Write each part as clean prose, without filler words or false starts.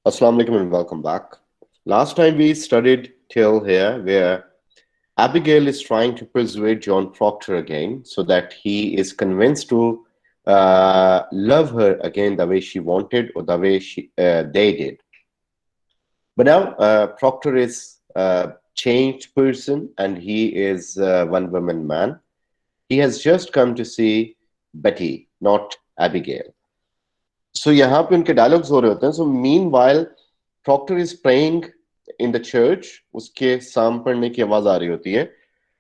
Assalamu alaikum and welcome back. Last time we studied till here where Abigail is trying to persuade John Proctor again so that he is convinced to love her again the way she wanted or the way they did. But now Proctor is a changed person and he is a one woman man. He has just come to see Betty, not Abigail. So यहाँ पे उनके dialogues हो रहे होते हैं. So meanwhile Proctor is praying in the church. उसके साम पढ़ने की आवाज आ रही होती है.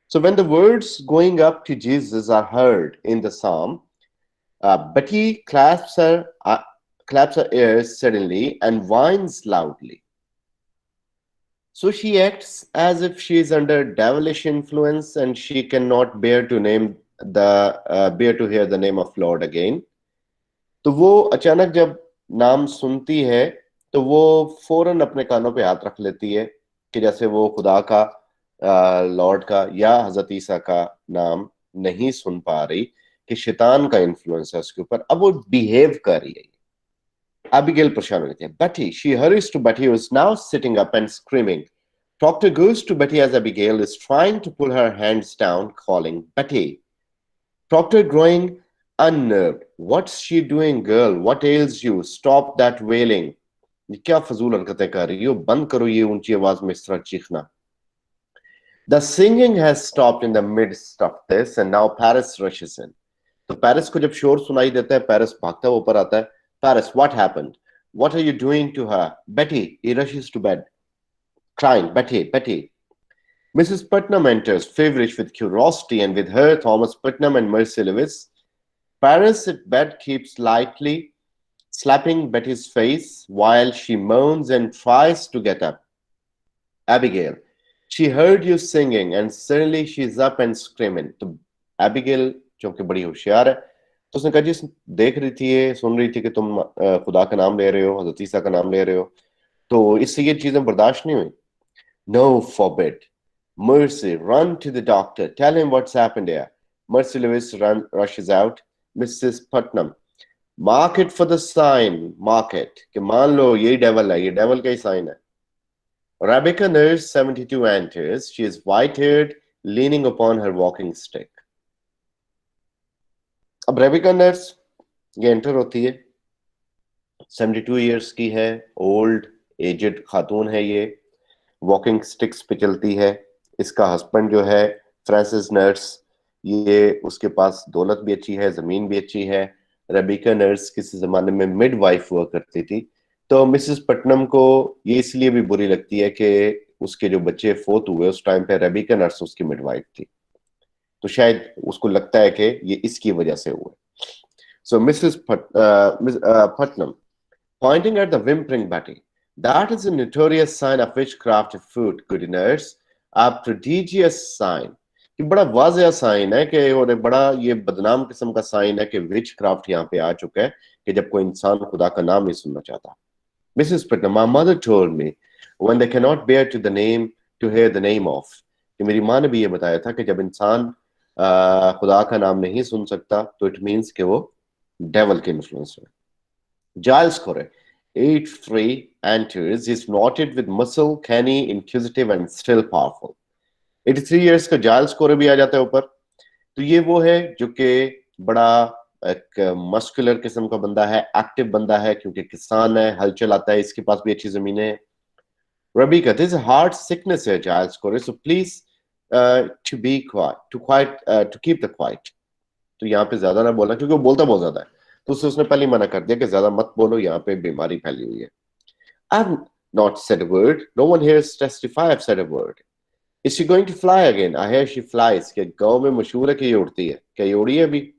So when the words going up to Jesus are heard in the psalm, Betty claps her ears suddenly and whines loudly. So she acts as if she is under devilish influence and she cannot bear to hear the name of Lord again. तो वो अचानक जब नाम सुनती है तो वो फौरन अपने कानों पे हाथ रख लेती है कि जैसे वो खुदा का लॉर्ड का या हजरत ईसा का नाम नहीं सुन पा रही कि शैतान का इन्फ्लुएंस है उसके ऊपर. अब वो बिहेव कर रही है. Abigail परेशान हो जाती है. Betty, she hurries to Betty who is now sitting up and screaming. Proctor goes to Betty as Abigail is trying to pull her hands down, calling, Betty. Proctor growing unnerved. What's she doing, girl? What ails you? Stop that wailing. ये क्या फजूल हरकतें कर रही हो? बंद करो ये ऊंची आवाज में इस तरह चीखना. The singing has stopped in the midst of this and now Paris rushes in. तो पेरिस को जब शोर सुनाई देता है पेरिस भागता हुआ ऊपर आता है. Paris, what happened? What are you doing to her? Betty, he rushes to bed, crying, Betty, Betty. Mrs. Putnam enters, feverish with curiosity, and with her Thomas Putnam and Mercy Lewis. Paris at bed keeps lightly slapping Betty's face while she moans and tries to get up. Abigail, she heard you singing and suddenly she's up and screaming. तो Abigail जो कि बड़ी होशियार है तो उसने कहा जी देख रही थी ये सुन रही थी कि तुम खुदा का नाम ले रहे हो हज़रत ईसा का नाम ले रहे हो तो इससे ये चीजें बर्दाश्त नहीं हुई. No, forbid. Mercy, run to the doctor. Tell him what's happened here. Mercy Lewis rushes out. Mrs. Putnam, mark it for the sign. Mark it. कि मान लो ये devil है, ये devil का ही sign है. Rebecca Nurse 72 enters. She is white-haired, leaning upon her walking stick. अब Rebecca nurse ये enter होती है. 72 इयर्स की है, ओल्ड एजेड खातून है ये, वॉकिंग स्टिक्स पे चलती है. इसका हस्बैंड जो है फ्रांसिस नर्स, ये उसके पास दौलत भी अच्छी है, जमीन भी अच्छी है. रेबिका नर्स किसी जमाने में मिड वाइफ हुआ करती थी. तो मिसेस पटनम को ये इसलिए भी बुरी लगती है कि उसके जो बच्चे फोत हुए उस टाइम पे रेबिका नर्स उसकी मिड वाइफ थी. तो शायद उसको लगता है कि ये इसकी वजह से हुआ. So Mrs Putnam pointing at the whimpering Betty. That is a notorious sign of witchcraft afoot, good nurse. A prodigious sign. कि बड़ा वाज़ेह साइन है कि और बड़ा ये बदनाम किस्म का साइन है कि विच क्राफ्ट यहाँ पे आ चुका है कि जब कोई इंसान खुदा का नाम नहीं सुनना चाहता. Mrs. Putnam, my mother told me when they cannot bear to hear the name of. कि मेरी माँ ने भी ये बताया था कि जब इंसान खुदा का नाम नहीं सुन सकता तो इट मीन्स कि वो डेवल के इन्फ्लुएंस में. Giles Corey, 8'3", enters. He's knotted with muscle, canny, inquisitive, and still powerful. 83 years का Giles Corey भी आ जाता है ऊपर. तो ये वो है जो कि बड़ा एक मस्कुलर किस्म का बंदा है, एक्टिव बंदा है क्योंकि किसान है, हल चलाता है, इसके पास भी अच्छी जमीनें हैं. Rebecca, there's a heart sickness here, Giles Corey, so please to be quiet, to keep the quiet. तो यहाँ पे ज्यादा ना बोलना क्योंकि वो बोलता बहुत ज्यादा है. तो उसने पहले मना कर दिया कि ज्यादा मत बोलो, यहाँ पे बीमारी फैली हुई है. I've not said a word. No one here has testified I've said a word. Is she going to fly again? I hear she flies. कि गांव में मशहूर है कि ये उड़ती है. क्या ये उड़ी है अभी?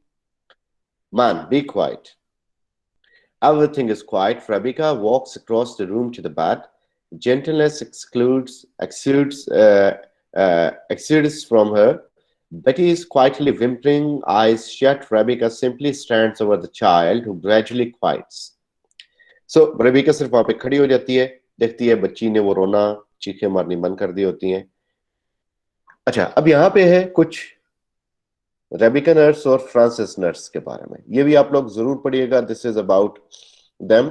Man, be quiet. Everything is quiet. Rebecca walks across the room to the bed. Gentleness exudes from her. Betty is quietly whimpering, eyes shut. Rebecca simply stands over the child, who gradually quiets. So Rebecca सिर्फ वहां पे खड़ी हो जाती है, देखती है बच्ची ने वो रोना चीखें मारनी बंद कर दी होती हैं. अच्छा, अब यहाँ पे है कुछ रेबिका नर्स और फ्रांसिस नर्स के बारे में. ये भी आप लोग जरूर पढ़िएगा. This is about them.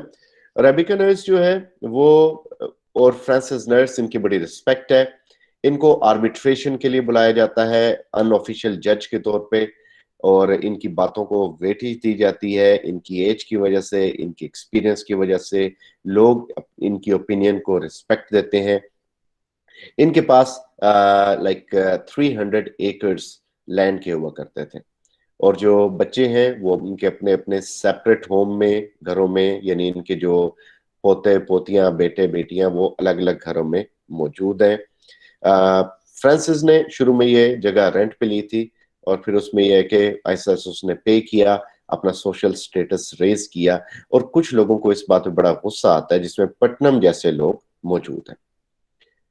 Rebecca Nurse जो है वो और फ्रांसिस नर्स, इनकी बड़ी रिस्पेक्ट है। इनको आर्बिट्रेशन के लिए बुलाया जाता है अनऑफिशियल जज के तौर पे, और इनकी बातों को वेटेज दी जाती है इनकी एज की वजह से, इनकी एक्सपीरियंस की वजह से। लोग इनकी ओपिनियन को रिस्पेक्ट देते हैं। इनके पास लाइक 300 एकर्स लैंड के हुआ करते थे, और जो बच्चे हैं वो इनके अपने अपने सेपरेट होम में, घरों में, यानी इनके जो पोते पोतियां बेटे बेटियां वो अलग अलग घरों में मौजूद हैं। फ्रांसिस ने शुरू में ये जगह रेंट पे ली थी, और फिर उसमें यह है कि ऐसा उसने पे किया, अपना सोशल स्टेटस रेज किया, और कुछ लोगों को इस बात पे बड़ा गुस्सा आता है, जिसमें पटनम जैसे लोग मौजूद हैं।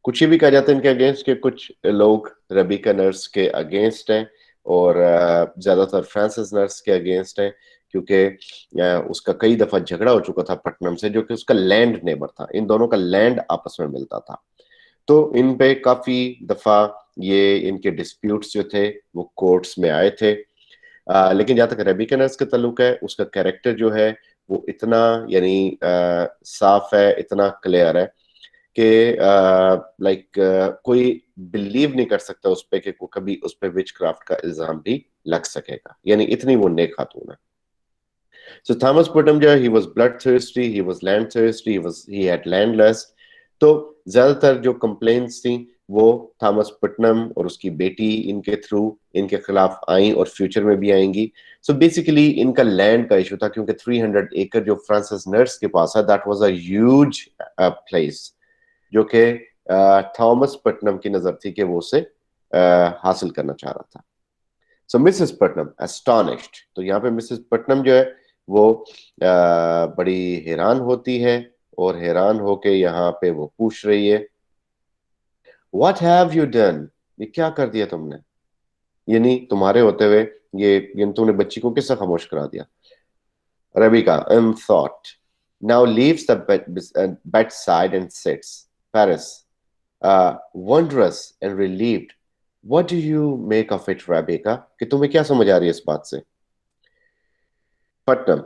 कुछ ये भी कहा जाता है इनके अगेंस्ट के कुछ लोग रेबिका नर्स के अगेंस्ट हैं, और ज्यादातर फ्रांसिस नर्स के अगेंस्ट हैं, क्योंकि उसका कई दफा झगड़ा हो चुका था पटनम से, जो कि उसका लैंड नेबर था। इन दोनों का लैंड आपस में मिलता था, तो इन पे काफी दफा ये इनके डिस्प्यूट्स जो थे वो कोर्ट्स में आए थे। लेकिन जहां तक रेबिका नर्स का ताल्लुक है, उसका कैरेक्टर जो है वो इतना यानी साफ है, इतना क्लियर है कि लाइक कोई बिलीव नहीं कर सकता उस पे कि कभी उस पे विच क्राफ्ट का इल्जाम भी लग सकेगा, यानी इतनी वो नेक खातून है। So Thomas Putnam जो है, he was bloodthirsty, he was landthirsty, he had land lust। तो ज्यादातर जो कंप्लेंट्स थी वो थॉमस पटनम और उसकी बेटी इनके थ्रू इनके खिलाफ आई, और फ्यूचर में भी आएंगी। सो बेसिकली इनका लैंड का इशू था, क्योंकि 300 एकड़ जो फ्रांसिस नर्स के पास है, that was a huge place, जो कि थॉमस पटनम की नजर थी कि वो उसे हासिल करना चाह रहा था। सो मिसेस पटनम एस्टॉनिश्ड, तो यहाँ पे मिसेस पटनम जो है वो बड़ी हैरान होती है, और हैरान होके यहाँ पे वो पूछ रही है, व्हाट हैव यू डन, ये क्या कर दिया तुमने, यानी तुम्हारे होते हुए ये तुमने बच्ची को किससे खामोश करा दिया। Rebecca in thought now leaves the bedside and sits. Paris, wondrous and relieved. What do you make of it, Rebecca? कि तुम्हें क्या समझ आ रही है इस बात से। Putnam,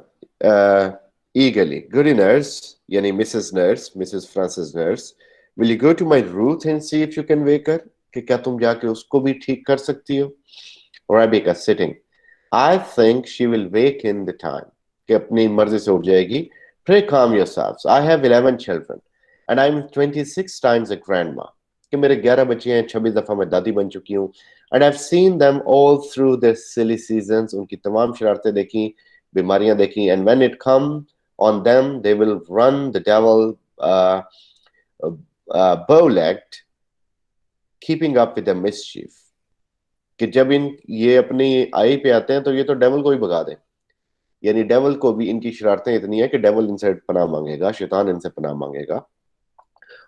eagerly, goody nurse, यानी Mrs. Nurse, Mrs. Francis Nurse, will you go to my Ruth and see if you can wake her? कि क्या तुम जाके उसको भी ठीक कर सकती हो। Rebecca sitting, I think she will wake in the time, कि अपनी मर्जी से उठ जाएगी। Pray calm yourselves. I have 11 children and I'm 26 times a grandma, कि मेरे 11 बच्चे हैं, 26 दफा मैं दादी बन चुकी हूँ। And I've seen them all through their silly seasons, उनकी तमाम शरारतें देखी, बीमारियां देखी। And when it come on them, they will run the devil bow-legged, keeping up with the mischief, कि जब ये अपनी आई पे आते हैं तो ये तो डेवल को ही भगा दें, यानी डेवल को भी इनकी शरारतें इतनी है कि डेवल इनसे पनाह मांगेगा, शैतान इनसे पनाह मांगेगा।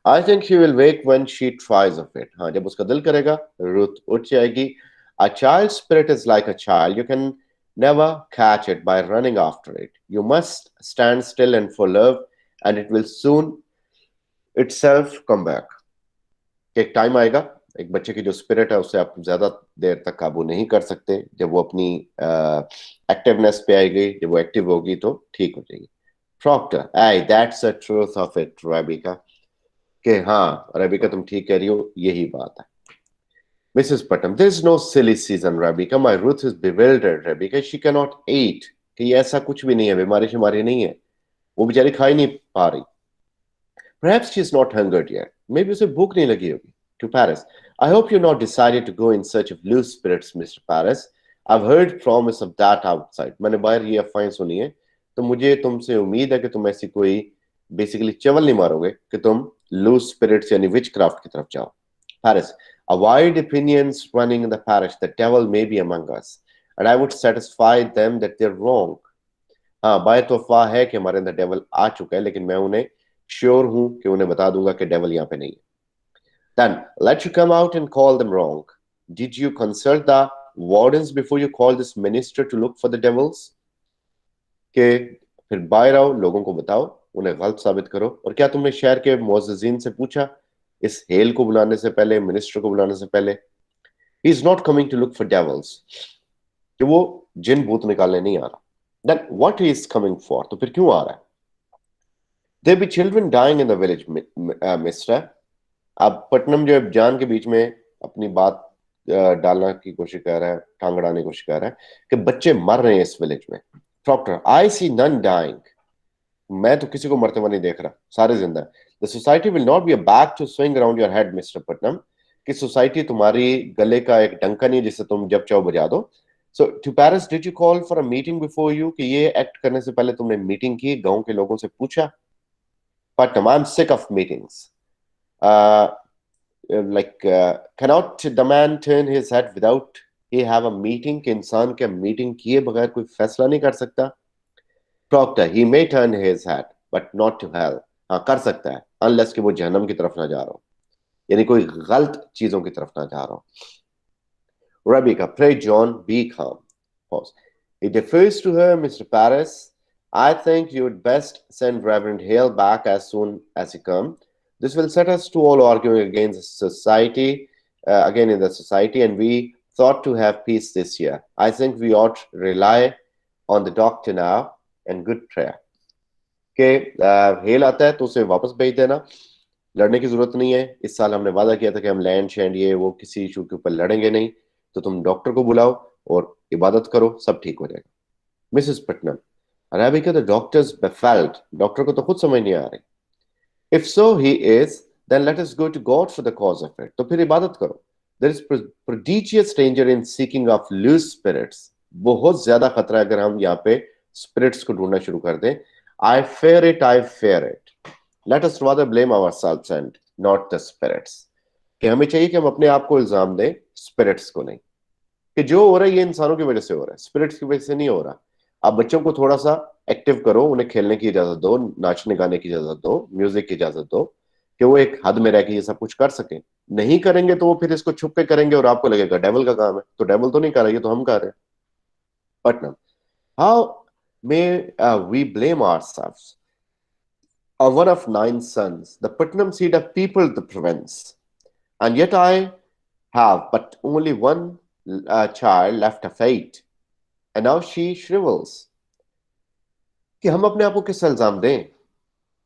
I think she will wake when she tries of it, हाँ जब उसका दिल करेगा रुत उठ जाएगी। A child spirit is like a child, you can never catch it by running after it. You must stand still and for love, and it will soon itself come back. एक time आएगा, एक बच्चे की जो spirit है उससे आप ज्यादा देर तक काबू नहीं कर सकते। जब वो अपनी एक्टिवनेस पे आएगी, जब वो एक्टिव होगी तो ठीक हो जाएगी। Proctor, I that's the truth of it Rebecca, कि हाँ रेबिका तुम ठीक कह रही हो, यही बात है। Mrs. Putnam, there is no silly season, Rebecca. My Ruth is bewildered, Rebecca. She cannot eat. कि ये ऐसा कुछ भी नहीं है, बीमारी शिमारी नहीं है, वो बेचारी खा ही नहीं पा रही। Perhaps she is not hungered yet. Maybe उसे भूख नहीं लगी होगी। To Paris, I hope you're not decided to go in search of loose spirits, Mr. Paris. I've heard promise of that outside. मैंने बाहर ये अफवाहें सुनी है, तो मुझे तुमसे उम्मीद है कि तुम ऐसी कोई बेसिकली चवल नहीं मारोगे कि तुम लूज स्पिरिट्स यानी विच क्राफ्ट की तरफ जाओ। Paris, a wide opinions running in the parish that devil may be among us, and I would satisfy them that they're wrong. हाँ बाहर तो अफवाह है कि हमारे अंदर डेवल आ चुका है, लेकिन मैं उन्हें श्योर हूं कि उन्हें बता दूंगा कि डेवल यहाँ पे नहीं है। Then let you come out and call them wrong. Did you consult the wardens before you called this minister to look for the devils? कि फिर बाहर आओ, लोगों को बताओ, उन्हें गलत साबित करो। और क्या तुमने शहर के मुअज्जिजीन से पूछा, इस हेल को बुलाने से पहले, मिनिस्टर को बुलाने से पहले? He is not coming to look for devils, कि वो जिन भूत निकालने नहीं आ रहा। Then what he is coming for, तो फिर क्यों आ रहा है? There be children dying in the village, mister. अब पटनम जो है जान के बीच में अपनी बात डालने की कोशिश कर रहा है, टांग अड़ाने की कोशिश कर रहा है कि बच्चे मर रहे हैं इस विलेज में. Proctor, I see none dying. मैं तो किसी को मरते हुए नहीं देख रहा, सारे जिंदा है. The society will not be a bag to swing around your head, Mr. Putnam. कि सोसाइटी तुम्हारी गले का एक डंका नहीं जिसे तुम जब चाहो बजा दो. So to Paris, did you call for a meeting before you? कि ये एक्ट करने से पहले तुमने मीटिंग की, गांव के लोगों से पूछा? Putnam, I'm sick of meetings. Cannot the man turn his head without he have a meeting? कि इंसान क्या मीटिंग किए बगैर कोई फैसला नहीं कर सकता? Proctor, he may turn his head, but not to hell. हाँ कर सकता है, unless कि वो जहन्नम की तरफ ना जा रहा हो, यानी कोई गलत चीजों की तरफ ना जा रहा हो. Rebecca, pray John, be calm. Pause. He defers to her, Mr. Paris. I think you would best send Reverend Hale back as soon as he comes. This will set us to all arguing against society, again in the society, and we thought to have peace this year. I think we ought to rely on the doctor now and good prayer. के hello आता है तो उसे वापस भेज देना, लड़ने की जरूरत नहीं है. इस साल हमने वादा किया था कि हम लैंड शैंड ये वो किसी इशू के ऊपर लड़ेंगे नहीं, तो तुम डॉक्टर को बुलाओ और इबादत करो, सब ठीक हो जाएगा. Mrs Putnam, Rebecca the doctors baffled. Doctor को तो खुद समझ नहीं आ रही. If so he is, then let us go to God for the cause of it. तो फिर इबादत करो. There is prodigious danger in seeking of loose spirits. बहुत ज्यादा खतरा है अगर हम यहाँ पे स्पिरिट्स को ढूंढना शुरू कर दें. I fear it, I fear it. Let us rather blame ourselves and not the spirits. कि हमें चाहिए कि हम अपने आप को इल्जाम दें, स्पिरिट्स को नहीं. कि जो हो रहा है ये इंसानों की वजह से हो रहा है, स्पिरिट्स की वजह से नहीं हो रहा. आप बच्चों को थोड़ा सा एक्टिव करो, उन्हें खेलने की इजाजत दो, नाचने गाने की इजाजत दो, म्यूजिक की इजाजत दो, कि वो एक हद में रह के ये सब कुछ कर सके. नहीं करेंगे तो वो फिर इसको छुप के करेंगे और आपको लगेगा डेविल का काम है. तो डेविल तो नहीं कर रहा, ये तो हम कर रहे हैं. Putnam, how may we blame ourselves? Or one of 9 sons, the Putnam seed have peopled the province, and yet I have but only one child left of 8, and now she shrivels. कि हम अपने आप को किस इल्जाम दें?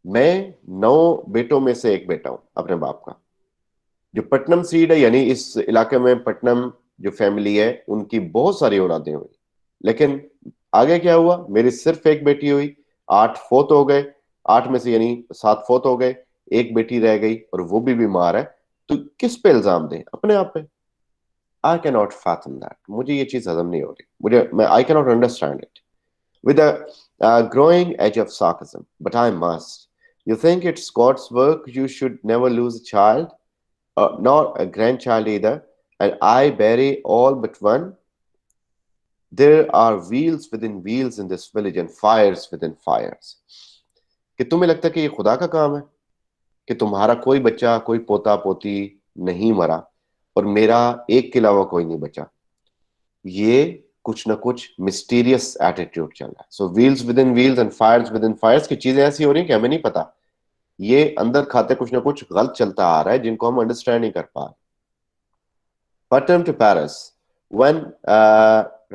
मैं 9 बेटों में से एक बेटा हूं अपने बाप का. जो पटनम सीड है, यानी इस इलाके में पटनम जो फैमिली है उनकी बहुत सारी औलादें हुई, लेकिन आगे क्या हुआ? मेरी सिर्फ एक बेटी हुई, 8 फोत हो गए, 8 में से यानी 7 फोत हो गए, एक बेटी रह गई और वो भी बीमार है. तो किस पे इल्जाम दें? अपने आप पे. I can not fathom that. मुझे ये चीज हजम नहीं हो रही. I can not understand it with a growing edge of sarcasm, but I must. You think it's God's work, you should never lose a child, not a grandchild either, and I bury all but one. There are wheels within wheels in this village and fires within fires. कि तुम्हें लगता है कि ये खुदा का काम है कि तुम्हारा कोई बच्चा, कोई पोता पोती नहीं मरा और मेरा एक के अलावा कोई नहीं बचा? ये कुछ ना कुछ मिस्टीरियस एटीट्यूड चल रहा है. So wheels within wheels and fires within fires की चीजें ऐसी हो रही हैं कि हमें नहीं पता. ये अंदर खाते कुछ ना कुछ गलत चलता आ रहा है जिनको हम अंडरस्टैंड नहीं कर पा रहे. Putnam to Paris. When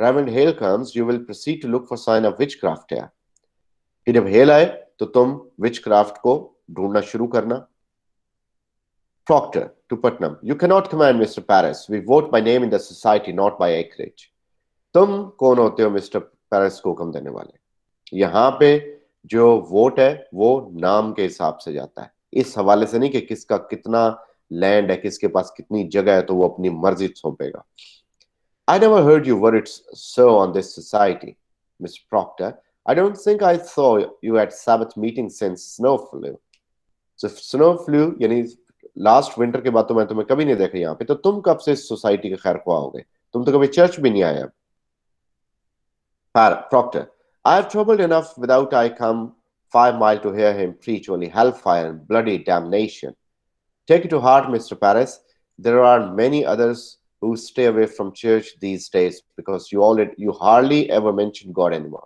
Reverend Hale comes, you will proceed to look for sign of witchcraft here. कि जब हेल आए तो तुम witchcraft को ढूंढना शुरू करना. Proctor to Putnam. You cannot command Mr. Paris. We vote by name in the society, not by acreage. तुम कौन होते हो मिस्टर पेरिस को हुक्म देने वाले? यहाँ पे जो वोट है वो नाम के हिसाब से जाता है, इस हवाले से नहीं कि किसका कितना लैंड है, किसके पास कितनी जगह है, तो वो अपनी मर्जी सौंपेगा. I never heard you worried so on this society, Mr. Proctor. I don't think I saw you at Sabbath meeting since snow flew. So snow flew यानी लास्ट विंटर के बाद तो मैं तुम्हें कभी नहीं देखा यहाँ पे. तो तुम कब से इस सोसाइटी के खैर ख्वाह हो गए? तुम तो कभी चर्च भी नहीं आए. Proctor, I have troubled enough without I come 5 miles to hear him preach only hellfire and bloody damnation. Take it to heart, Mr. Paris. There are many others who stay away from church these days because you hardly ever mention God anymore.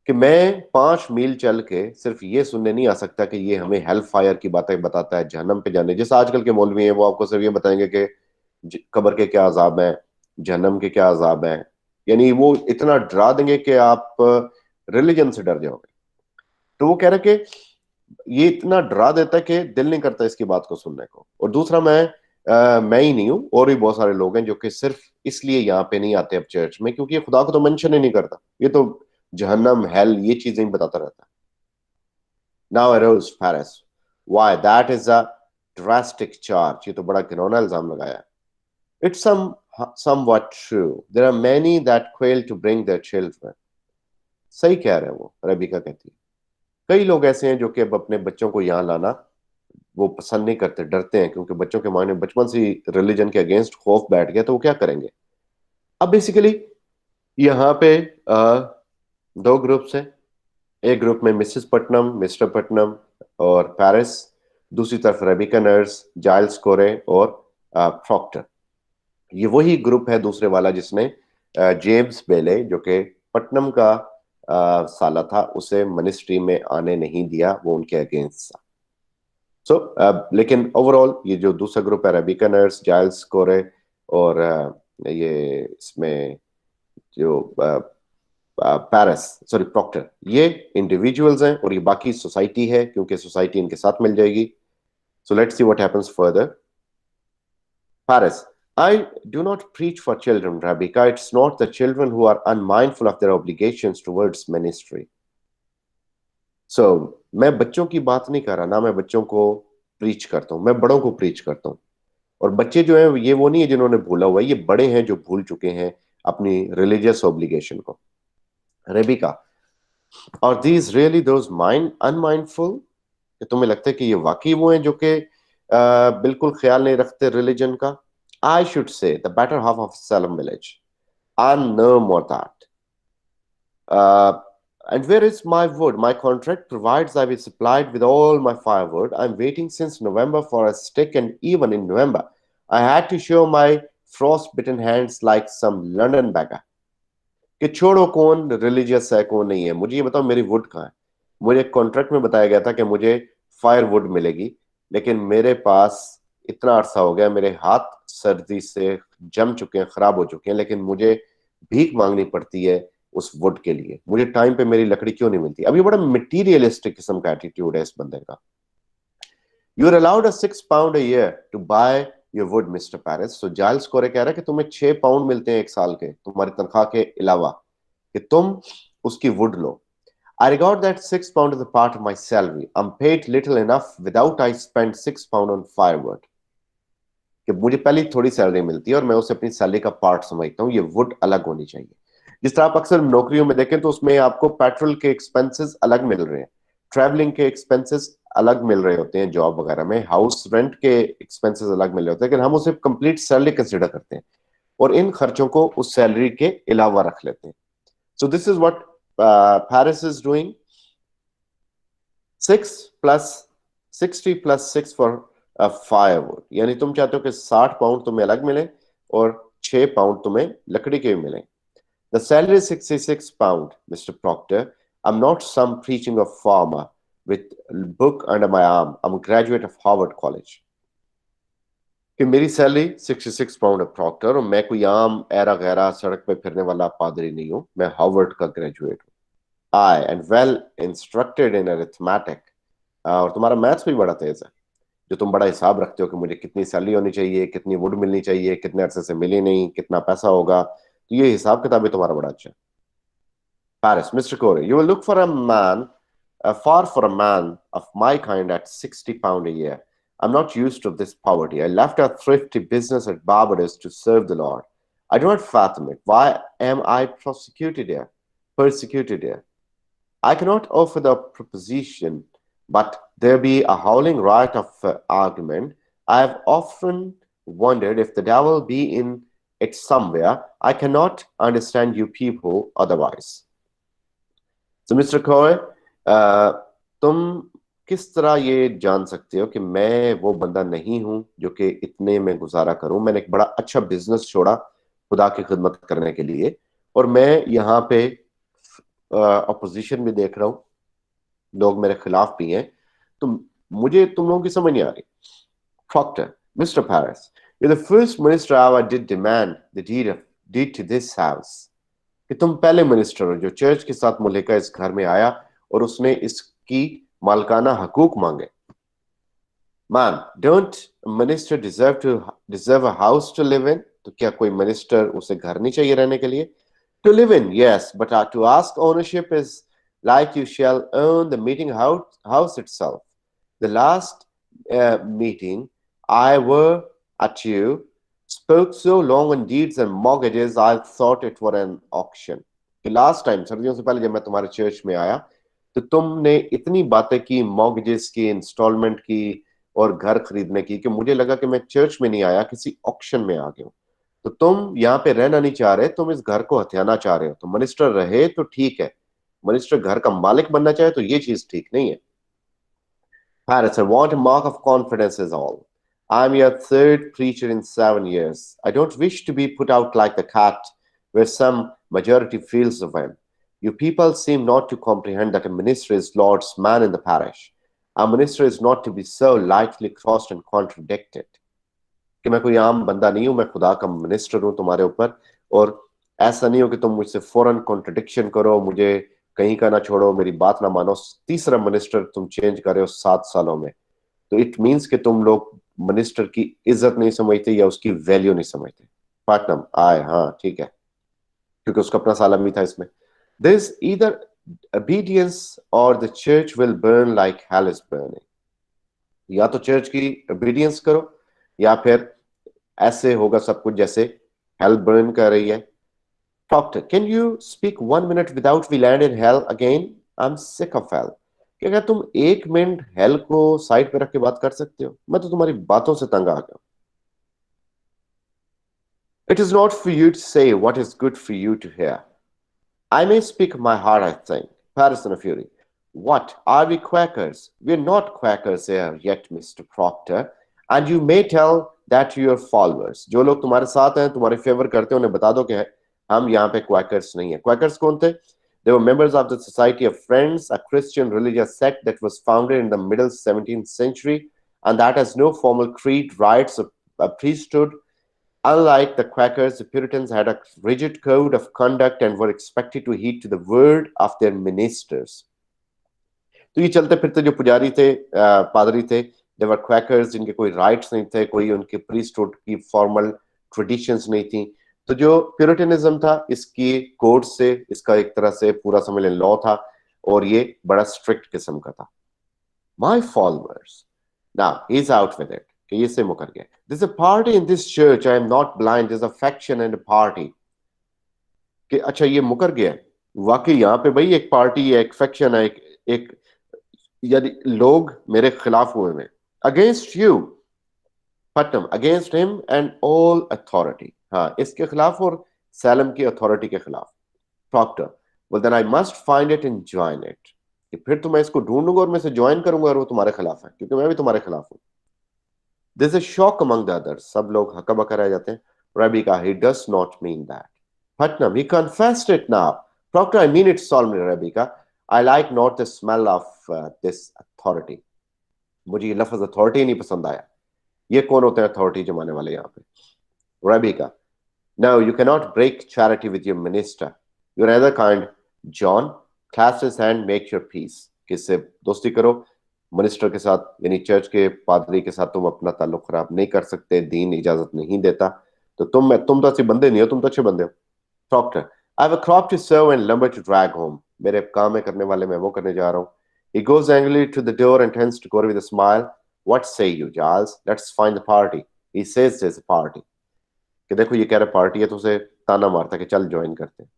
कि मैं 5 मील चल के सिर्फ ये सुनने नहीं आ सकता कि ये हमें हेल फायर की बातें बताता है, जहन्नम पे जाने. जैसे आजकल के मौलवी हैं, वो आपको सिर्फ ये बताएंगे कि कब्र के क्या अजाब हैं, जहन्नम के क्या अजाब हैं, यानी वो इतना डरा देंगे कि आप रिलीजन से डर जाओगे. तो वो कह रहा कि ये इतना डरा देता है कि दिल नहीं करता इसकी बात को सुनने को। और दूसरा, मैं ही नहीं हूं, और भी बहुत सारे लोग हैं जो कि सिर्फ इसलिए यहाँ पे नहीं आते अब चर्च में क्योंकि ये खुदा को तो मेंशन ही नहीं करता, ये तो जहन्नम, हेल, ये चीजें ही बताता रहता है। Now arose Paris, why that is a drastic charge, ये तो बड़ा घिनौना इल्जाम लगाया। It's somewhat true, there are many that quail to bring their children। सही कह रहे हैं वो, रबीका कहती है कई लोग ऐसे हैं जो कि अब अपने बच्चों को यहाँ लाना वो पसंद नहीं करते, डरते हैं, क्योंकि बच्चों के मायने बचपन से रिलीजन के अगेंस्ट खौफ बैठ गया, तो वो क्या करेंगे। अब बेसिकली यहाँ पे दो ग्रुप्स हैं। एक ग्रुप में मिसेस पटनम, मिस्टर पटनम और पेरिस, दूसरी तरफ रेबिका नर्स, जाइल्स कोरे और प्रॉक्टर। ये वही ग्रुप है दूसरे वाला जिसने जेम्स बेले, जो कि पटनम का साला था, उसे मिनिस्ट्री में आने नहीं दिया, वो उनके अगेंस्ट था। लेकिन ओवरऑल ये जो दूसरा ग्रुप है, रेबिका नर्स, जाइल्स कोरे और ये इसमें जो पेरिस, सॉरी प्रॉक्टर, ये इंडिविजुअल्स हैं और ये बाकी सोसाइटी है, क्योंकि सोसाइटी इनके साथ मिल जाएगी। So let's see what happens further. Paris, I do not preach for children, Rabika. It's not the children who are unmindful of their obligations towards ministry. So, मैं बच्चों की बात नहीं कर रहा, ना मैं बच्चों को प्रीच करता हूँ, मैं बड़ों को प्रीच करता हूँ। और बच्चे जो हैं ये वो नहीं है जिन्होंने भूला हुआ है, ये बड़े हैं जो भूल चुके हैं अपनी रिलीजियस ऑब्लिगेशन को। रेबिका, और these really those mind unmindful, तुम्हें लगता है कि ये वाकई वो हैं जो कि बिल्कुल ख्याल नहीं रखते रिलीजन का। I should say the better half of slam village, I know more that. And where is my wood? My contract provides I be supplied with all my firewood. I'm waiting since November for a stick, and even in November, I had to show my frost-bitten hands like some London beggar. कि छोड़ो कौन religious है कौन नहीं है, मुझे ये बताओ मेरी वुड कहाँ है। मुझे कॉन्ट्रैक्ट में बताया गया था कि मुझे फायर वुड मिलेगी, लेकिन मेरे पास इतना अरसा हो गया, मेरे हाथ सर्दी से जम चुके हैं, खराब हो चुके हैं, लेकिन मुझे भीख मांगनी पड़ती है उस वुड के लिए। मुझे टाइम पे मेरी लकड़ी क्यों नहीं मिलती। अब ये बड़ा मटीरियलिस्टिक किस्म का एटीट्यूड है इस बंदे का। You are allowed £6 a year to buy your wood, Mr. Paris. So Giles कोरे कह रहा है कि तुम्हें £6 मिलते हैं एक साल के तुम्हारी तनख्वाह के अलावा कि तुम उसकी would low. I regard that £6 as a part of my salary. I'm paid little enough without I spend £6 on firewood. कि मुझे पहले थोड़ी सैलरी मिलती है और मैं उसे अपनी सैलरी का पार्ट समझता हूँ, ये वुड अलग होनी चाहिए। जिस तरह आप अक्सर नौकरियों में देखें तो उसमें आपको पेट्रोल के एक्सपेंसेस अलग मिल रहे हैं, ट्रैवलिंग के एक्सपेंसेस अलग मिल रहे होते हैं, जॉब वगैरह में हाउस रेंट के एक्सपेंसेस अलग मिल रहे होते हैं, लेकिन हम उसे कंप्लीट सैलरी कंसिडर करते हैं और इन खर्चों को उस सैलरी के अलावा रख लेते हैं। So this is what Paris is doing. 60 plus 6 for firewood, यानी तुम चाहते हो कि £60 तुम्हें अलग मिले और £6 तुम्हें लकड़ी के भी मिले। The salary is £66, Mr. Proctor. I'm not some preaching of farmer with book under my arm. I'm a graduate of Harvard College. कि मेरी सैलरी £66 है प्रॉक्टर, और मैं कोई आम ऐरा गैरा सड़क पे फिरने वाला पादरी नहीं हूं, मैं हार्वर्ड का ग्रेजुएट हूं। I and well instructed in arithmetic. और तुम्हारा मैथ्स भी बड़ा तेज है, जो तुम बड़ा हिसाब रखते हो कि मुझे कितनी सैलरी होनी चाहिए, कितनी वुड मिलनी चाहिए, कितने अरसे से मिली नहीं, कितना पैसा होगा, तो ये हिसाब किताब भी तुम्हारा बड़ा अच्छा है। Paris, Mr. Corey, you will look for a man, far for a man of my kind at £60 a year. I'm not used to this poverty. I left a thrifty business at Barbados to serve the Lord. I do not fathom it. Why am I persecuted here? I cannot offer the proposition, but there be a howling riot of argument. I have often wondered if the devil be in it somewhere. I cannot understand you people otherwise. So, Mr. Coy, तुम किस तरह ये जान सकते हो कि मैं वो बंदा नहीं हूं जो कि इतने में गुजारा करूं। मैंने एक बड़ा अच्छा बिजनेस छोड़ा खुदा की खिदमत करने के लिए, और मैं यहाँ पे अपोजिशन भी देख रहा हूं, लोग मेरे खिलाफ भी हैं, तो मुझे तुम लोगों की समझ नहीं आ रही। Proctor, Mr. Paris, you're the first minister I ever did demand the deed to this house. कि तुम पहले मिनिस्टर हो जो चर्च के साथ मुल्का इस घर में आया और उसने इस की मालकाना हकूक मांगे। Man, don't a minister deserve a house to live in? तो क्या कोई मिनिस्टर उसे घर नहीं चाहिए रहने के लिए? To live in, yes, but to ask ownership is like you shall own the meeting house itself. The last meeting I were at you spoke so long on deeds and mortgages I thought it were an auction. कि last time सर्दियों से पहले जब मैं तुम्हारे church में आया तो तुमने इतनी बातें की मॉर्गेजेस की, इंस्टॉलमेंट की और घर खरीदने की कि मुझे लगा कि मैं चर्च में नहीं आया, किसी ऑक्शन में आ गया हूं। तो तुम यहाँ पे रहना नहीं चाह रहे, तुम इस घर को हथियाना चाह रहे हो। तो मिनिस्टर रहे तो ठीक है, मिनिस्टर घर का मालिक बनना चाहे तो ये चीज ठीक नहीं है। Paris, I want a mark of confidence is all. I'm your third preacher in 7 years. I don't wish to be put out like the cat, where some majority feels the whim. You people seem not to comprehend that a minister is Lord's man in the parish. A minister is not to be so lightly crossed and contradicted. कि मैं कोई आम बंदा नहीं हूं, मैं खुदा का मिनिस्टर हूं तुम्हारे ऊपर, और ऐसा नहीं हो कि तुम मुझसे फौरन कॉन्ट्रडिक्शन करो, मुझे कहीं का ना छोड़ो, मेरी बात ना मानो। तीसरा मिनिस्टर तुम चेंज कर रहे हो 7 सालों में, तो इट मीन्स कि तुम लोग मिनिस्टर की इज्जत नहीं समझते या उसकी वैल्यू नहीं समझते। पाटनम आए, हाँ ठीक है, क्योंकि उसका अपना साला भी था इसमें। This either obedience or the church will burn like hell is burning. या तो चर्च की obedience करो या फिर ऐसे होगा सब कुछ जैसे हेल बर्न कर रही है। Proctor, can you speak 1 minute without we land in hell again? I'm sick of hell. क्या तुम 1 मिनट हेल को साइड पे रख के बात कर सकते हो? मैं तो तुम्हारी बातों से तंग आ गया। It is not for you to say what is good for you to hear. I may speak my heart, I think. Patterson of Fury. What? Are we Quakers? We're not Quakers here yet, Mr. Proctor. And you may tell that to your followers. जो लोग तुम्हारे साथ हैं, तुम्हारे favour करते हैं, उन्हें बता दो कि हम यहाँ पे Quakers नहीं हैं। Quakers कौन थे? They were members of the Society of Friends, a Christian religious sect that was founded in the middle 17th century and that has no formal creed, rites, or a priesthood. Unlike the Quakers, the Puritans had a rigid code of conduct and were expected to heed to the word of their ministers. तो ये चलते फिरते जो पुजारी थे, पादरी थे, they were Quakers, जिनके कोई राइट्स नहीं थे, कोई उनके प्रीस्टहुड की फॉर्मल ट्रेडिशंस नहीं थी। तो जो प्यूरिटनिज्म था, इसकी कोड से, इसका एक तरह से पूरा समझ लें लॉ था, और ये बड़ा स्ट्रिक्ट किस्म का था। My followers, now he's out with it, कि ये से मुकर गया। There's a party in this church, I am not blind, there's a faction and a party. कि अच्छा ये मुकर गया, वाकई यहाँ पे भाई एक पार्टी है, एक फैक्शन है, एक यदि लोग मेरे खिलाफ हुए हैं। Against you Putnam, against him and all authority, हाँ इसके खिलाफ और सैलम की अथॉरिटी के खिलाफ। Proctor, well then I must find it and join it. कि फिर तो मैं इसको ढूंढूंगा और मैं इसे ज्वाइन करूंगा और वो तुम्हारे खिलाफ है, क्योंकि मैं भी तुम्हारे खिलाफ हूं। There's a shock among the others. सब लोग हक्का बक्का रह जाते हैं। Rebecca, he does not mean that. Putnam, he confessed it now. Proctor, I mean it solemnly, Rebecca. I like not the smell of this authority. मुझे ये लफ्ज authority नहीं पसंद आया। ये कौन होते हैं अथॉरिटी जमाने वाले यहाँ पे? Rebecca, no, you cannot break charity with your minister. You're another kind. John, clasp his hand, make your peace. किससे दोस्ती करो? मिनिस्टर के साथ, यानी चर्च के पादरी के साथ तुम अपना ताल्लुक खराब नहीं कर सकते, दीन इजाजत नहीं देता। तो तुम तो ऐसे बंदे नहीं हो, तुम तो अच्छे बंदे हो। Proctor, I have a crop to sow and lumber to drag home. मेरे काम है करने वाले, मैं वो करने जा रहा हूँ। He goes angrily to the door and turns to Corey with a smile. What say you, Giles? Let's find the party. He says there's a party. कि देखो ये कह रहा पार्टी है, तो उसे ताना मारता कि चल ज्वाइन करते हैं।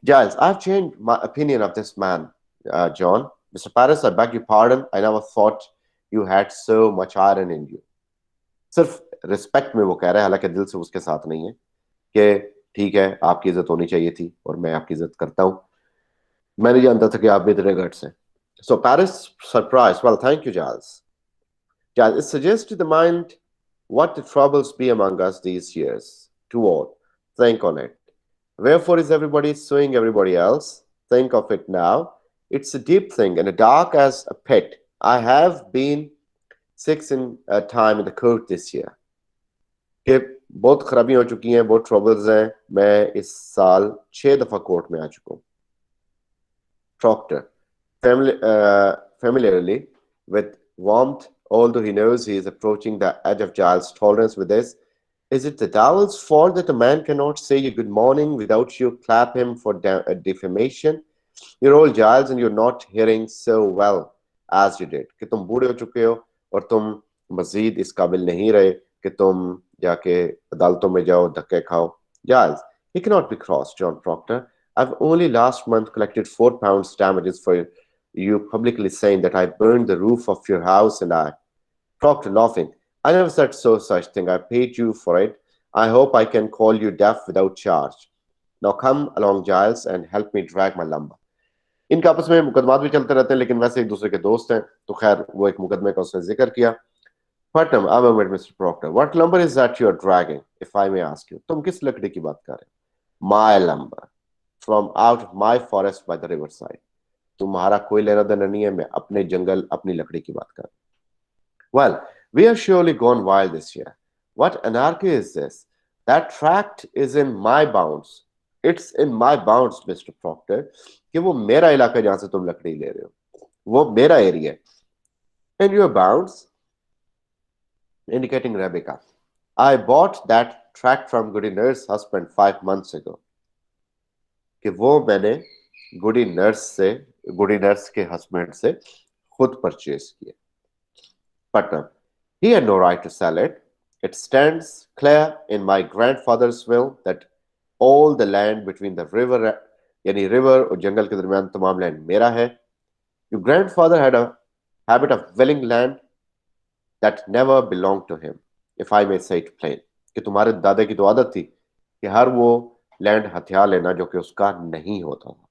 Giles, I've changed my opinion of this man, John. Mr. Paris, I beg your pardon. I never thought you had so much iron in you. सिर्फ रिस्पेक्ट में वो कह रहा है, हालांकि दिल से उसके साथ नहीं है, कि ठीक है आपकी इज्जत होनी चाहिए थी और मैं आपकी इज्जत करता हूं। मैं नहीं जानता था कि आप भी इतने गट्स हैं। So Paris, surprised. Well, thank you, Giles. Giles, it suggests to the mind what the troubles be among us these years. To all, think on it. Wherefore is everybody suing everybody else? Think of it now. It's a deep thing and a dark as a pit. I have been 6 in a time in the court this year. कि बहुत खराबियां हो चुकी हैं, बहुत troubles हैं, मैं इस साल 6 दफा कोर्ट में आ चुका हूं। Proctor, familiarly with warmth, although he knows he is approaching the edge of Giles' tolerance with this. Is it the devil's fault that a man cannot say you good morning without you clap him for defamation? You're old, Giles, and you're not hearing so well as you did. कि तुम बूढ़े हो चुके हो और तुम मजीद इस काबिल नहीं रहे कि तुम जाके अदालतों में जाओ, धक्के खाओ. Giles, he cannot be crossed, John Proctor. I've only last month collected £4 damages for you publicly saying that I burned the roof of your house and I. Proctor, laughing. I never said such thing. I paid you for it. I hope I can call you deaf without charge. Now come along, Giles, and help me drag my lumber. इनके आपस में मुकदमात भी चलते रहते हैं, लेकिन वैसे एक दूसरे के दोस्त हैं, तो खैर वो एक मुकदमे का उसने जिक्र किया. Putnam, I'm a Mr. Proctor. What lumber is that you are dragging, if I may ask you? तुम किस लकड़ी की बात कर रहे हो? My lumber, from out of my forest by the riverside. तुम्हारा कोई लेना देना नहीं है, मैं अपने जंगल अपनी लकड़ी की बात कर रहा हूं. Well, we have surely gone wild this year. What anarchy is this? That tract is in my bounds. It's in my bounds, Mr. Proctor. कि वो मेरा इलाका जहां से तुम लकड़ी ले रहे हो, वो मेरा area. And your bounds, indicating Rebecca. I bought that tract from Goody Nurse's husband 5 months ago. कि वो मैंने गुडी नर्स के हस्बैंड से खुद परचेज किया. Putnam, he had no right to sell it. It stands clear in my grandfather's will that all the land between the river, यानी river और जंगल के दरमियान तमाम लैंड मेरा है. Your grandfather had a habit of willing land that never belonged to him, if I may say it plain. कि तुम्हारे दादा की तो आदत थी कि हर वो लैंड हथियार लेना जो कि उसका नहीं होता था.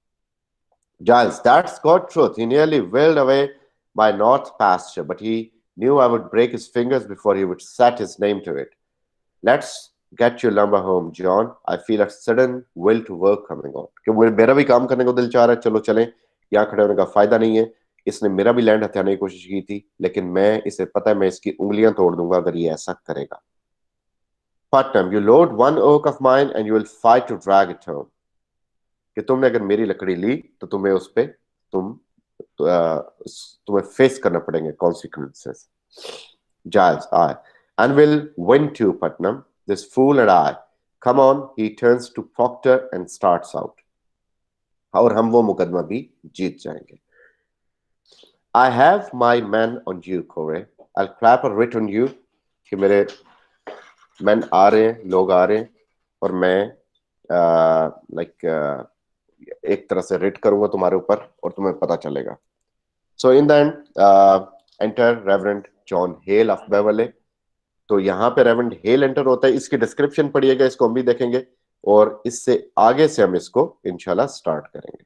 Giles, that's God truth. He nearly willed away my north pasture, but he knew I would break his fingers before he would set his name to it. Let's get your lumber home, John. I feel a sudden will to work coming on. कि मेरा भी काम करने को दिल चाह रहा है, चलो चलें. यहाँ खड़े होने का फायदा नहीं है. इसने मेरा भी लैंड हथियाने की कोशिश की थी, लेकिन मैं इसे पता है मैं इसकी उंगलियां तोड़ दूंगा अगर ये ऐसा करेगा. Putnam, you load one oak of mine and you will fight to drag it home. कि तुमने अगर मेरी लकड़ी ली तो तुम्हें उस पे तुम्हें फेस करना पड़ेंगे consequences. Giles, I. And will win too, Putnam. This fool and I. Come on, he turns to Proctor and starts out. और हम वो मुकदमा भी जीत जाएंगे. I have my men on you, Corey. I'll clap a writ on you कि मेरे men आ रहे हैं, लोग आ रहे हैं, और मैं एक तरह से रिट करूंगा तुम्हारे ऊपर और तुम्हें पता चलेगा. So in the end, enter Reverend John Hale of Beverly. तो यहाँ पे रेवरेंड हेल एंटर होता है. इसकी डिस्क्रिप्शन पढ़िएगा, इसको हम भी देखेंगे और इससे आगे से हम इसको इंशाल्लाह स्टार्ट करेंगे.